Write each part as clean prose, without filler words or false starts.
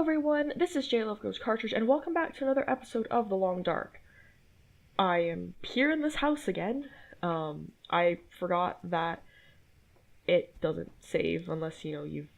everyone, this is Jayla of Cartridge, and welcome back to another episode of The Long Dark. I am here in this house again. I forgot that it doesn't save unless, you've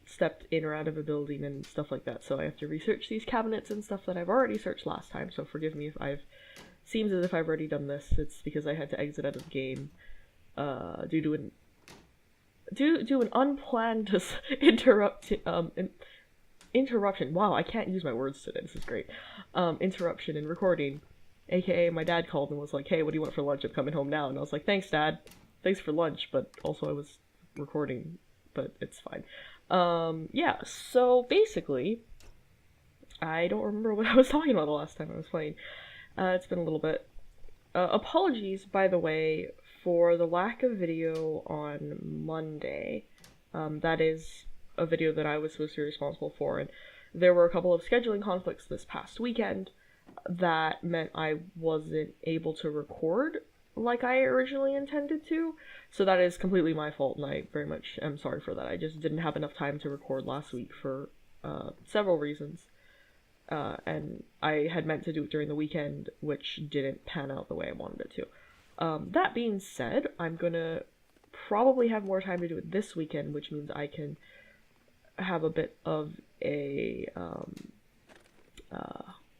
stepped in or out of a building and stuff like that, so I have to research these cabinets and stuff that I've already searched last time, so forgive me if seems as if I've already done this. It's because I had to exit out of the game, due to an unplanned interruption. Wow, I can't use my words today. This is great. Interruption in recording, aka my dad called and was like, "Hey, what do you want for lunch? I'm coming home now." And I was like, "Thanks, Dad. Thanks for lunch." But also I was recording, but it's fine. Yeah. So basically, I don't remember what I was talking about the last time I was playing. It's been a little bit. Apologies, by the way, for the lack of video on Monday. That is a video that I was supposed to be responsible for, and there were a couple of scheduling conflicts this past weekend that meant I wasn't able to record like I originally intended to, so that is completely my fault, and I very much am sorry for that. I just didn't have enough time to record last week for several reasons, and I had meant to do it during the weekend, which didn't pan out the way I wanted it to. That being said, I'm gonna probably have more time to do it this weekend, which means I can have a bit of a,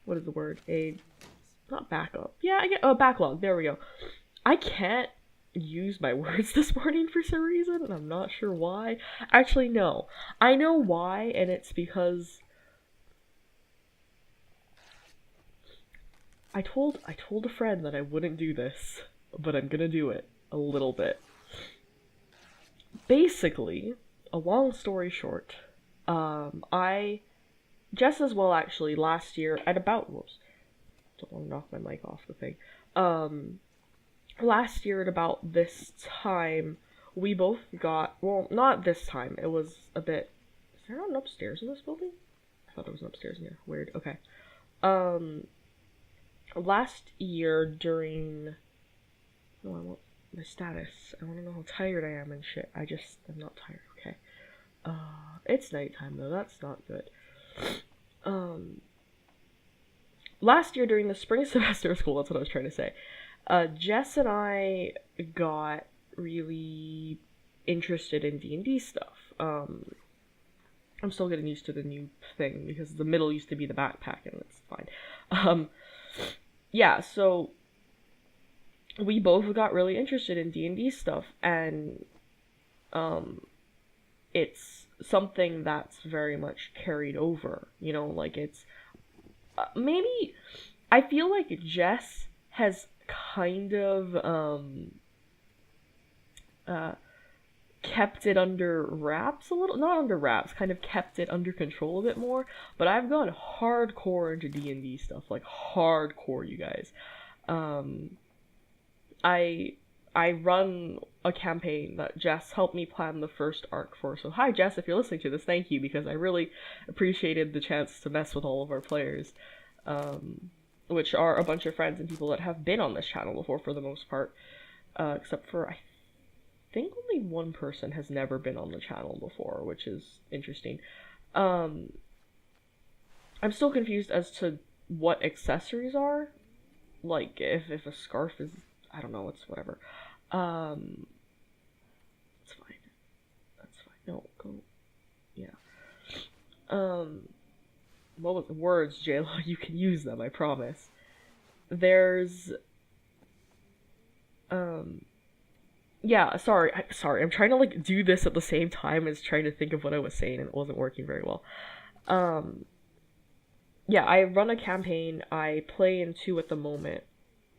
what is the word? Not backup. Yeah, I get a backlog. There we go. I can't use my words this morning for some reason, and I'm not sure why. Actually, no. I know why, and it's because I told a friend that I wouldn't do this, but I'm gonna do it a little bit. Basically, a long story short, I just as well actually last year at about don't want to knock my mic off the thing. Last year at about this time, we both got, well, not this time, it was a bit, is there not an upstairs in this building? I thought there was an upstairs in here. Weird. Okay. Last year during, I want my status. I want to know how tired I am and shit. I'm not tired, okay? It's nighttime though, that's not good. Last year during the spring semester of school, that's what I was trying to say, Jess and I got really interested in D&D stuff. I'm still getting used to the new thing, because the middle used to be the backpack, and it's fine. Yeah, so we both got really interested in D&D stuff, and it's something that's very much carried over, like it's maybe I feel like Jess has kind of kept it under wraps a little, not under wraps, kind of kept it under control a bit more, but I've gone hardcore into D&D stuff, like hardcore, you guys. I run a campaign that Jess helped me plan the first arc for, so hi Jess, if you're listening to this, thank you, because I really appreciated the chance to mess with all of our players, which are a bunch of friends and people that have been on this channel before for the most part, except for I think only one person has never been on the channel before, which is interesting. I'm still confused as to what accessories are, like if a scarf is, I don't know, it's whatever. It's fine. That's fine. No, go. Yeah. What was the words, Jayla? You can use them, I promise. There's, yeah, sorry, I'm trying to, do this at the same time as trying to think of what I was saying, and it wasn't working very well. Yeah, I run a campaign, I play in 2 at the moment,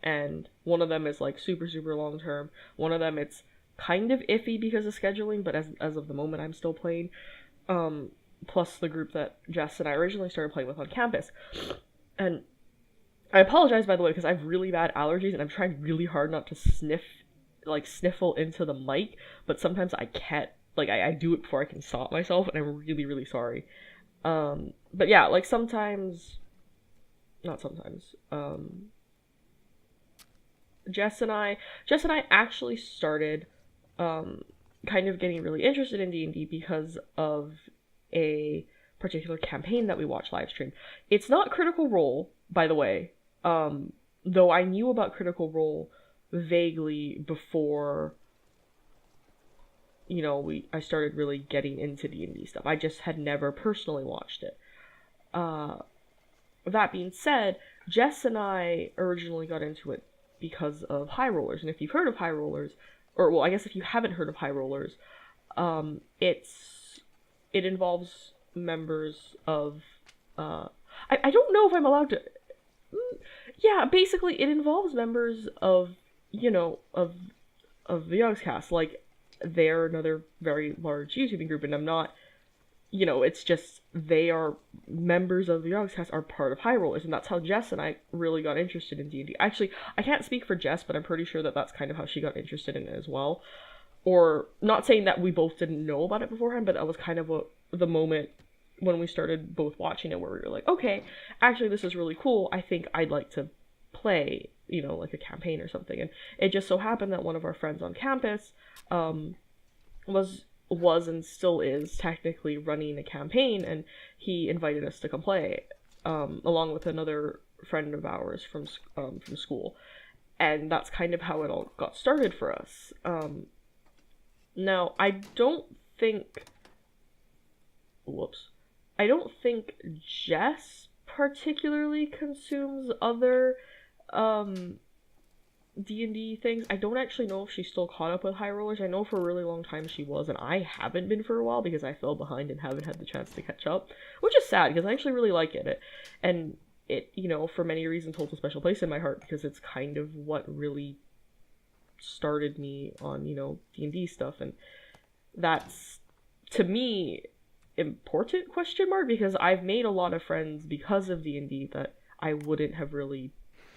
and one of them is super, super long term. One of them it's kind of iffy because of scheduling, but as of the moment I'm still playing. Plus the group that Jess and I originally started playing with on campus. And I apologize, by the way, because I have really bad allergies and I'm trying really hard not to sniffle into the mic, but sometimes I can't, I do it before I can stop myself, and I'm really, really sorry. But yeah, not sometimes, Jess and I actually started kind of getting really interested in D&D because of a particular campaign that we watch live stream. It's not Critical Role, by the way, though I knew about Critical Role vaguely before, you know, I started really getting into D&D stuff. I just had never personally watched it. That being said, Jess and I originally got into it because of High Rollers, and if you've heard of High Rollers, or well, I guess if you haven't heard of High Rollers, it involves members of I don't know if I'm allowed to. Yeah, basically it involves members of, you know, of the Yogscast. Like, they're another very large YouTubing group, and I'm not, you know, it's just they are members of the Yogscast, are part of High Rollers, and that's how Jess and I really got interested in D&D. Actually, I can't speak for Jess, but I'm pretty sure that that's kind of how she got interested in it as well. Or, not saying that we both didn't know about it beforehand, but that was kind of the moment when we started both watching it where we were like, okay, actually this is really cool, I think I'd like to play, you know, like a campaign or something. And it just so happened that one of our friends on campus was and still is technically running a campaign, and he invited us to come play, along with another friend of ours from school. And that's kind of how it all got started for us. Now, I don't think Jess particularly consumes other D&D things. I don't actually know if she's still caught up with High Rollers. I know for a really long time she was, and I haven't been for a while because I fell behind and haven't had the chance to catch up, which is sad because I actually really like it. And it, you know, for many reasons holds a special place in my heart because it's kind of what really started me on, you know, D&D stuff, and that's, to me, important ? Because I've made a lot of friends because of D&D that I wouldn't have really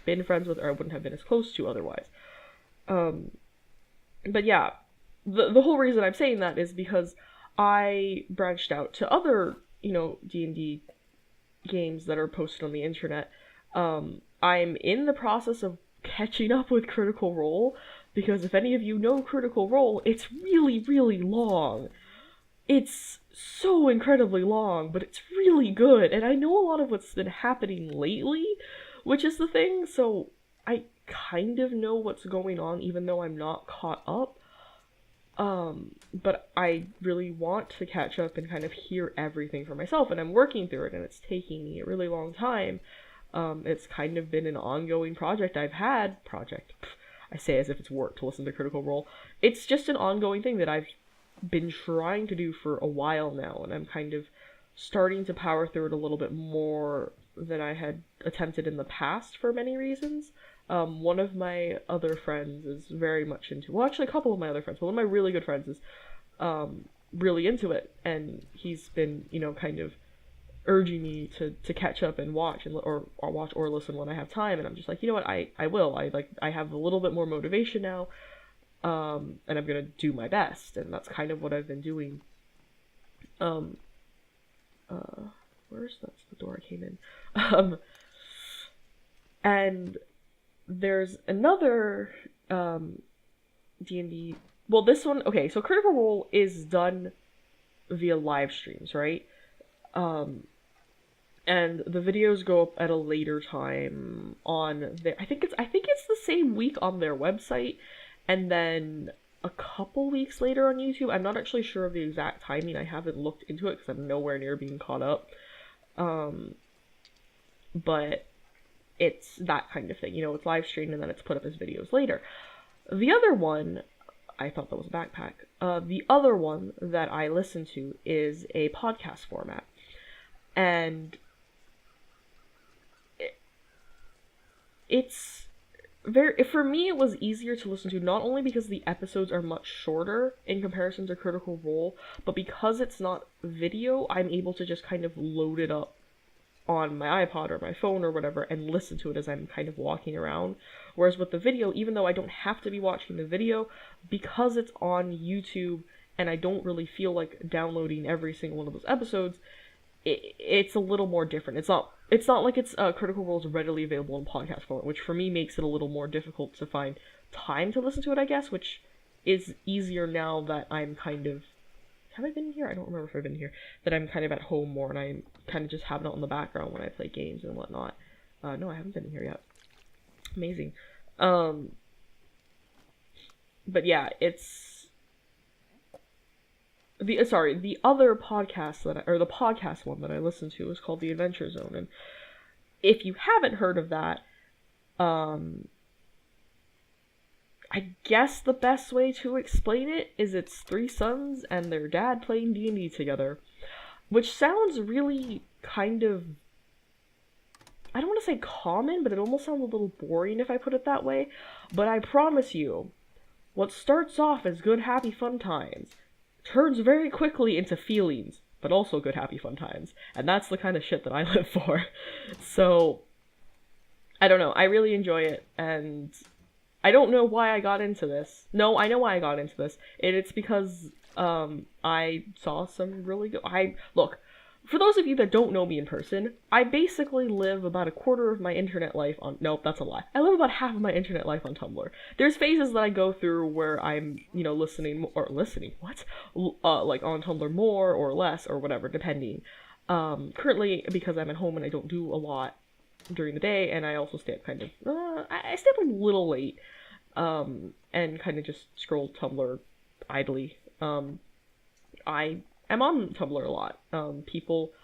been friends with, or I wouldn't have been as close to otherwise. But yeah, the whole reason I'm saying that is because I branched out to other, you know, D&D games that are posted on the internet. I'm in the process of catching up with Critical Role, because if any of you know Critical Role, it's really, really long. It's so incredibly long, but it's really good, and I know a lot of what's been happening lately, which is the thing, so I kind of know what's going on, even though I'm not caught up. But I really want to catch up and kind of hear everything for myself, and I'm working through it, and it's taking me a really long time. It's kind of been an ongoing project I've had. I say as if it's work to listen to Critical Role. It's just an ongoing thing that I've been trying to do for a while now, and I'm kind of starting to power through it a little bit more than I had attempted in the past for many reasons. One of my other friends is very much into, well, actually a couple of my other friends, but one of my really good friends is really into it, and he's been, you know, kind of urging me to catch up and watch, or watch or listen when I have time, and I'm just like, you know what, I will. I have a little bit more motivation now, and I'm gonna do my best, and that's kind of what I've been doing. That's the door I came in. And there's another D&D, well, this one, okay, so Critical Role is done via live streams, right? And the videos go up at a later time on their, I think it's the same week on their website, and then a couple weeks later on YouTube. I'm not actually sure of the exact timing. I haven't looked into it because I'm nowhere near being caught up. But it's that kind of thing, you know, it's live streamed and then it's put up as videos later. The other one, I thought that was a backpack. The other one that I listen to is a podcast format. And it's very, for me, it was easier to listen to, not only because the episodes are much shorter in comparison to Critical Role, but because it's not video, I'm able to just kind of load it up on my iPod or my phone or whatever and listen to it as I'm kind of walking around. Whereas with the video, even though I don't have to be watching the video, because it's on YouTube and I don't really feel like downloading every single one of those episodes, it's a little more different. It's not like it's Critical Role is readily available in podcast format, which for me makes it a little more difficult to find time to listen to it, I guess, which is easier now that I'm kind of have I been here? I don't remember if I've been here. That I'm kind of at home more, and I kind of just have it on the background when I play games and whatnot. No, I haven't been here yet. Amazing. But yeah, it's the other podcast the podcast one that I listen to is called The Adventure Zone, and if you haven't heard of that, I guess the best way to explain it is it's three sons and their dad playing D&D together, which sounds really kind of, I don't want to say common, but it almost sounds a little boring if I put it that way. But I promise you, what starts off as good, happy, fun times turns very quickly into feelings, but also good, happy, fun times. And that's the kind of shit that I live for. So, I don't know. I really enjoy it, and I don't know why I got into this. No, I know why I got into this. It's because I saw some really good... Look, for those of you that don't know me in person, I basically live about a quarter of my internet life on... Nope, that's a lie. I live about half of my internet life on Tumblr. There's phases that I go through where I'm, listening... What? Like, on Tumblr more or less or whatever, depending. Currently, because I'm at home and I don't do a lot during the day, and I also stay up kind of... I stay up a little late, and kind of just scroll Tumblr idly. I am on Tumblr a lot.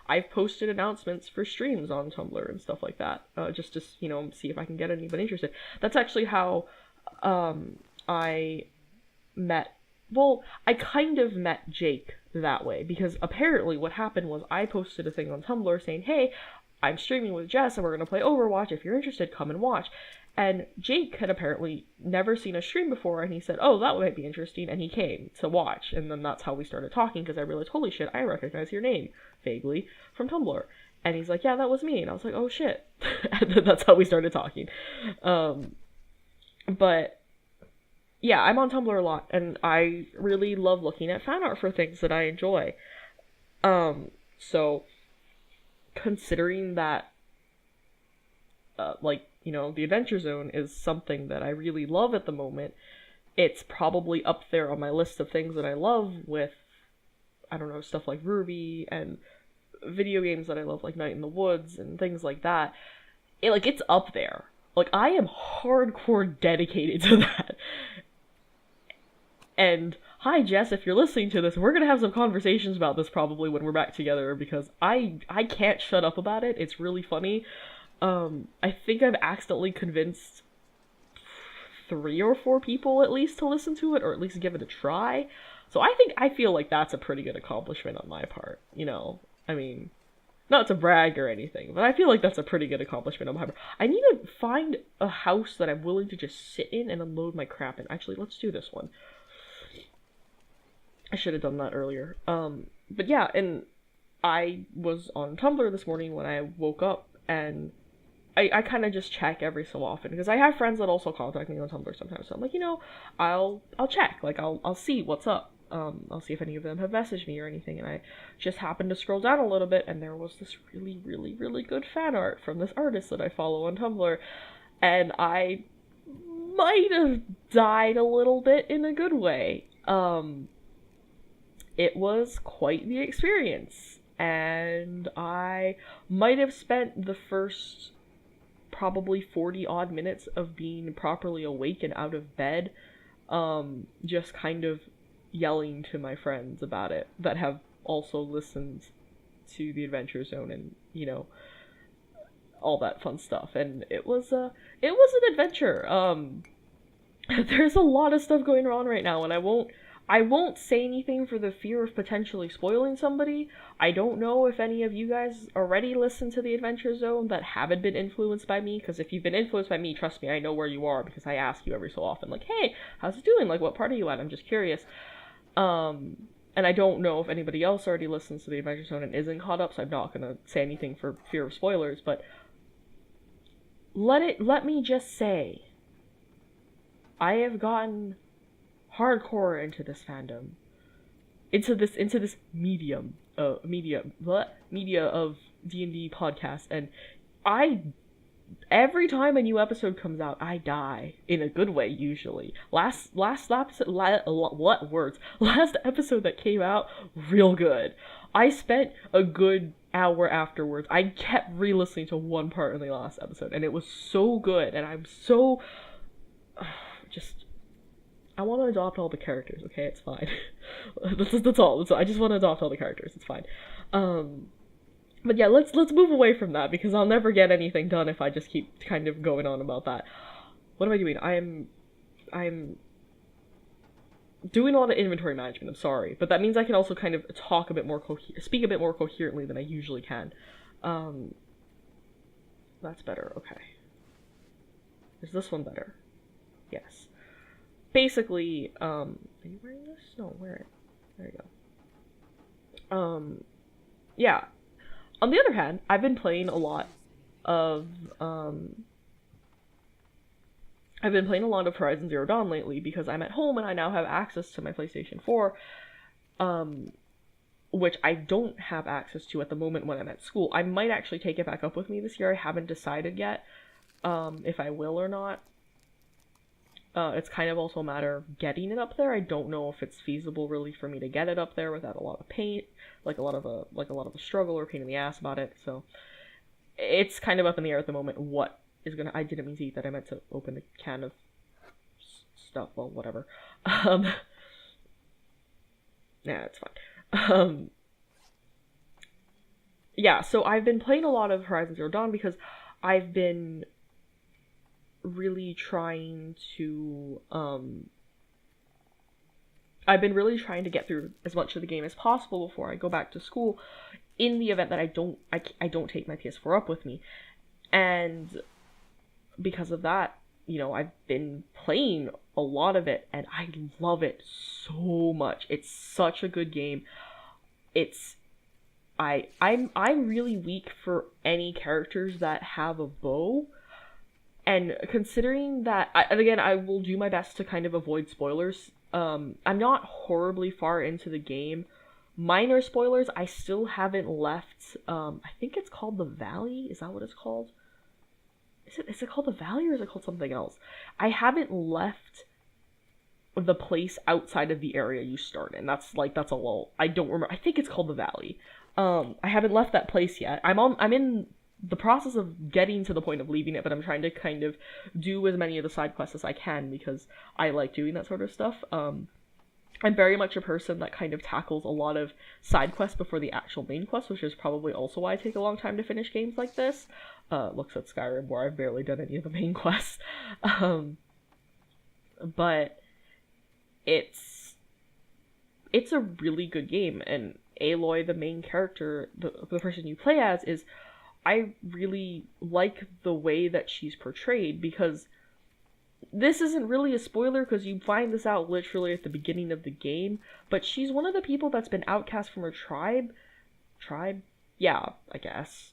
I've posted announcements for streams on Tumblr and stuff like that, just to, see if I can get anybody interested. That's actually how, I kind of met Jake that way, because apparently what happened was I posted a thing on Tumblr saying, hey, I'm streaming with Jess and we're gonna play Overwatch, if you're interested, come and watch. And Jake had apparently never seen a stream before, and he said, oh, that might be interesting, and he came to watch. And then that's how we started talking, because I realized, holy shit, I recognize your name, vaguely, from Tumblr. And he's like, yeah, that was me. And I was like, oh shit. And then that's how we started talking. But yeah, I'm on Tumblr a lot, and I really love looking at fan art for things that I enjoy. So considering that, the Adventure Zone is something that I really love at the moment, it's probably up there on my list of things that I love with, I don't know, stuff like Ruby and video games that I love, like Night in the Woods and things like that. It's up there. I am hardcore dedicated to that. And hi, Jess, if you're listening to this, we're gonna have some conversations about this probably when we're back together, because I can't shut up about it. It's really funny. I think I've accidentally convinced 3 or 4 people at least to listen to it, or at least give it a try. So I feel like that's a pretty good accomplishment on my part, I mean, not to brag or anything, but I feel like that's a pretty good accomplishment on my part. I need to find a house that I'm willing to just sit in and unload my crap in. Actually, let's do this one. I should have done that earlier. But yeah, and I was on Tumblr this morning when I woke up, and I kind of just check every so often, because I have friends that also contact me on Tumblr sometimes, so I'm like, I'll check, I'll see what's up, I'll see if any of them have messaged me or anything, and I just happened to scroll down a little bit, and there was this really, really, really good fan art from this artist that I follow on Tumblr, and I might have died a little bit in a good way. It was quite the experience, and I might have spent the first probably 40 odd minutes of being properly awake and out of bed, just kind of yelling to my friends about it that have also listened to the Adventure Zone and, all that fun stuff. And it was an adventure. There's a lot of stuff going on right now, and I won't say anything for the fear of potentially spoiling somebody. I don't know if any of you guys already listened to the Adventure Zone that haven't been influenced by me, because if you've been influenced by me, trust me, I know where you are, because I ask you every so often, hey, how's it doing? What part are you at? I'm just curious. And I don't know if anybody else already listens to the Adventure Zone and isn't caught up, so I'm not gonna say anything for fear of spoilers, but let me just say, I have gotten hardcore into this fandom, into this media of D&D podcast, and I every time a new episode comes out, I die in a good way usually. Last episode, what words? Last episode that came out, real good. I spent a good hour afterwards. I kept re-listening to one part in the last episode, and it was so good. And I'm so just. I want to adopt all the characters. Okay, it's fine. that's all. I just want to adopt all the characters. It's fine. But yeah, let's move away from that because I'll never get anything done if I just keep kind of going on about that. What am I doing? I'm doing a lot of inventory management. I'm sorry, but that means I can also kind of talk a bit more speak a bit more coherently than I usually can. That's better. Okay. Is this one better? Yes. Basically, are you wearing this? No, wear it. There you go. Yeah. On the other hand, I've been playing a lot of Horizon Zero Dawn lately because I'm at home and I now have access to my PlayStation 4, which I don't have access to at the moment when I'm at school. I might actually take it back up with me this year. I haven't decided yet if I will or not. It's kind of also a matter of getting it up there. I don't know if it's feasible really for me to get it up there without a lot of pain, like a lot of a struggle or pain in the ass about it. So it's kind of up in the air at the moment. What is gonna? I didn't mean to eat that. I meant to open a can of stuff. Well, whatever. Yeah, it's fine. Yeah. So I've been playing a lot of Horizon Zero Dawn because I've been really trying to get through as much of the game as possible before I go back to school, in the event that I don't take my PS4 up with me. And because of that, you know, I've been playing a lot of it and I love it so much. It's such a good game. I'm really weak for any characters that have a bow. And considering that, again, I will do my best to kind of avoid spoilers. I'm not horribly far into the game. Minor spoilers, I still haven't left, I think it's called the Valley? Is that what it's called? Is it called the Valley or is it called something else? I haven't left the place outside of the area you start in. That's a little, I don't remember. I think it's called the Valley. I haven't left that place yet. I'm in the process of getting to the point of leaving it, but I'm trying to kind of do as many of the side quests as I can because I like doing that sort of stuff. I'm very much a person that kind of tackles a lot of side quests before the actual main quest, which is probably also why I take a long time to finish games like this. Looks at Skyrim, where I've barely done any of the main quests. But it's a really good game, and Aloy, the main character, the person you play as, I really like the way that she's portrayed, because this isn't really a spoiler because you find this out literally at the beginning of the game, but she's one of the people that's been outcast from her tribe? Yeah, I guess.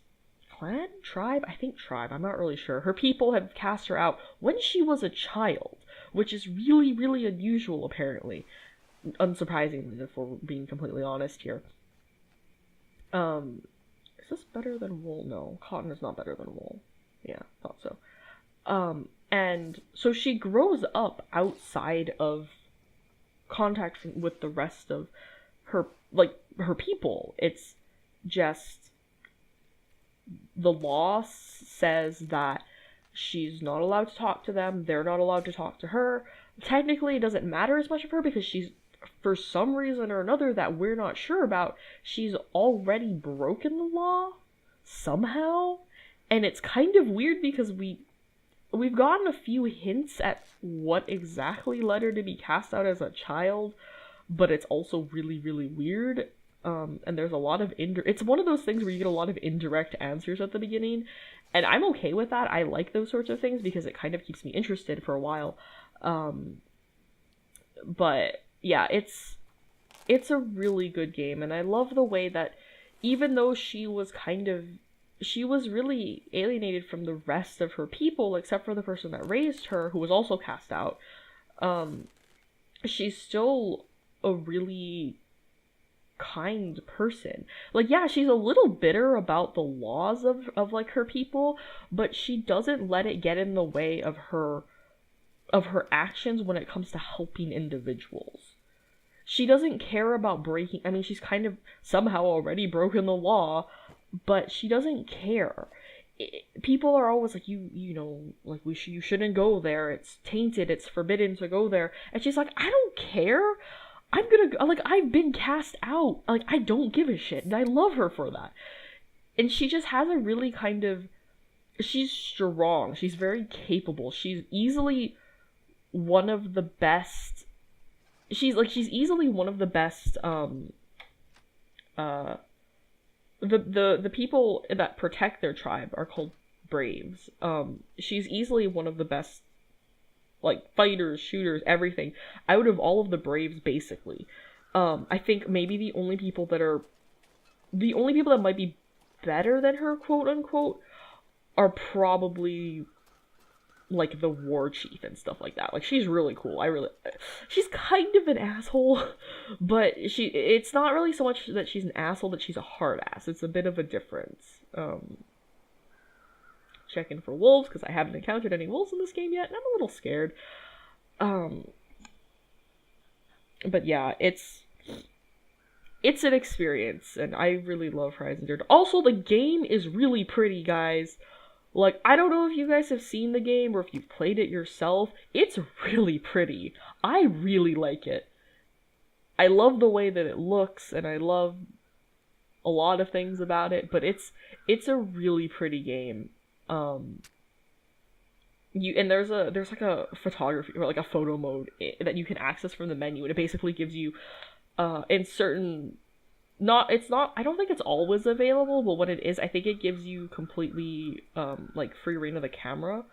Clan? Tribe? I think tribe, I'm not really sure. Her people have cast her out when she was a child, which is really, really unusual apparently. Unsurprisingly, if we're being completely honest here. Is this better than wool? No, cotton is not better than wool. Yeah, thought so. And so she grows up outside of contact with the rest of her people. It's just the law says that she's not allowed to talk to them, they're not allowed to talk to her. Technically, it doesn't matter as much of her because she's, for some reason or another that we're not sure about, she's already broken the law somehow. And it's kind of weird because we've gotten a few hints at what exactly led her to be cast out as a child, but it's also really, really weird. And there's a lot of it's one of those things where you get a lot of indirect answers at the beginning, and I'm okay with that. I like those sorts of things because it kind of keeps me interested for a while. But yeah, it's a really good game, and I love the way that even though she was really alienated from the rest of her people, except for the person that raised her, who was also cast out, she's still a really kind person. Like, yeah, she's a little bitter about the laws of like her people, but she doesn't let it get in the way of her actions when it comes to helping individuals. She doesn't care about breaking, I mean, she's kind of somehow already broken the law, but she doesn't care. People are always like, you know, like, you shouldn't go there, it's tainted, it's forbidden to go there, and she's like, I don't care, I'm gonna, like, I've been cast out, like, I don't give a shit, and I love her for that. And she just has a really kind of, she's strong, she's very capable, she's easily one of the best, she's easily one of the best, the people that protect their tribe are called braves. She's easily one of the best, like, fighters, shooters, everything, out of all of the braves, basically. I think maybe the only people that might be better than her, quote unquote, are probably like the war chief and stuff like that. Like, she's really cool. She's kind of an asshole, but it's not really so much that she's an asshole, that she's a hard ass. It's a bit of a difference. Checking for wolves, because I haven't encountered any wolves in this game yet, and I'm a little scared. But yeah, it's an experience, and I really love Horizon Zero Dawn. Also, the game is really pretty, guys. Like, I don't know if you guys have seen the game or if you've played it yourself. It's really pretty. I really like it. I love the way that it looks, and I love a lot of things about it, but it's a really pretty game. And there's like a photography, or like a photo mode that you can access from the menu, and it basically gives you in certain, I don't think it's always available, but when it is, I think it gives you completely like free reign of the camera,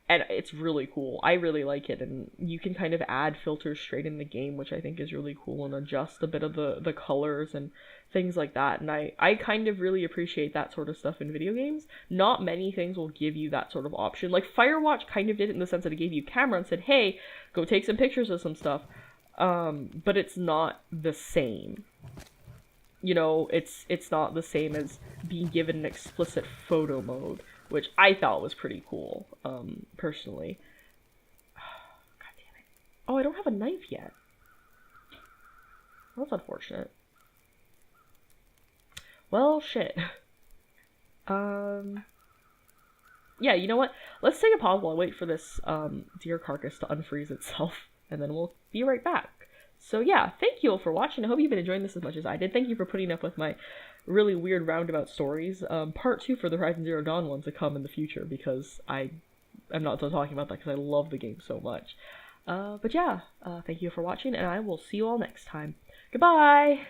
and it's really cool. I really like it, and you can kind of add filters straight in the game, which I think is really cool, and adjust a bit of the colors and things like that, and I kind of really appreciate that sort of stuff in video games. Not many things will give you that sort of option. Like, Firewatch kind of did it in the sense that it gave you a camera and said, hey, go take some pictures of some stuff, but it's not the same. You know, it's not the same as being given an explicit photo mode, which I thought was pretty cool, personally. God damn it. Oh, I don't have a knife yet. That's unfortunate. Well, shit. Yeah, you know what? Let's take a pause while I wait for this, deer carcass to unfreeze itself, and then we'll be right back. So yeah, thank you all for watching. I hope you've been enjoying this as much as I did. Thank you for putting up with my really weird roundabout stories. Part 2 for the Horizon Zero Dawn one to come in the future, because I'm not done talking about that because I love the game so much. But yeah, thank you for watching, and I will see you all next time. Goodbye!